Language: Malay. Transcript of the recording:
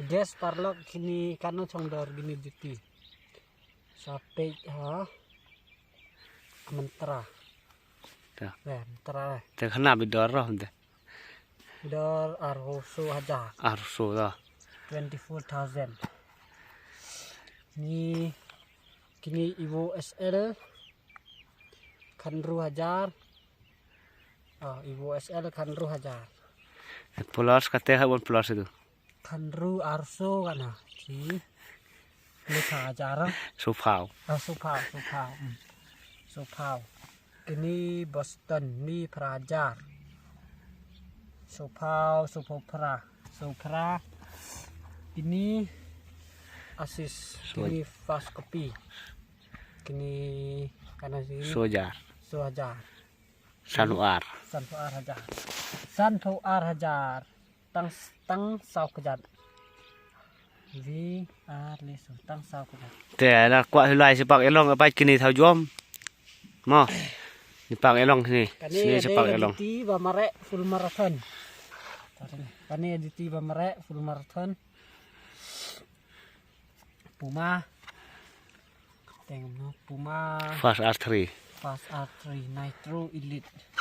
Gas parlok kini kanu condor gini juti. Sampai mentera. Dah. Mentera. Te khana bidor roh de. Dor arhoso aja. Arso dah. 24,000. Ini kini Evo SL Kanru Hajar. Evo SL Kanru Hajar. Plus kate habon plus itu. Kanru Arso kana. Si Leka Hajar. Sufau. Sufau. Kini Boston ni Prajar. Supra. Ini Asis. Kini fast copy. Kini karena sini Sojar. Sanuar Hajar. Tang sau kejat. Lesu tang sau kejat. Te la kwa hilai sepak elong apa kini thau jom. Mo. Ni pak elong sini. Sini sepak elong. Kani Bamare full marathon. Kani editi Bamare full marathon. Puma. Tengok Puma. Fast R3 Nitro Elite.